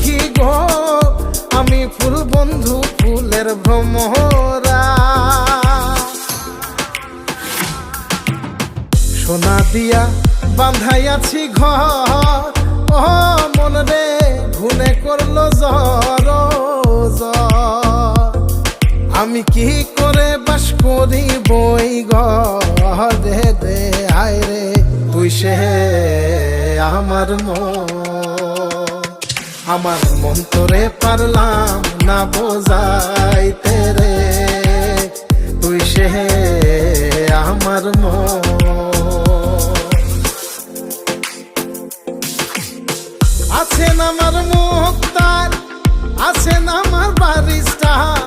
কি গো আমি ফুল বন্ধু ফুলের ভ্রমরা। সোনা দিয়া বাঁধাইয়াছি ঘর, ও মন রে ঘুনে করলো জ্বর জ্বর। আমি কি করে বাস করি বই ঘরে রে, আয় রে তুই সে আমার মন। আমার মন তোরে পারলাম না বোঝাই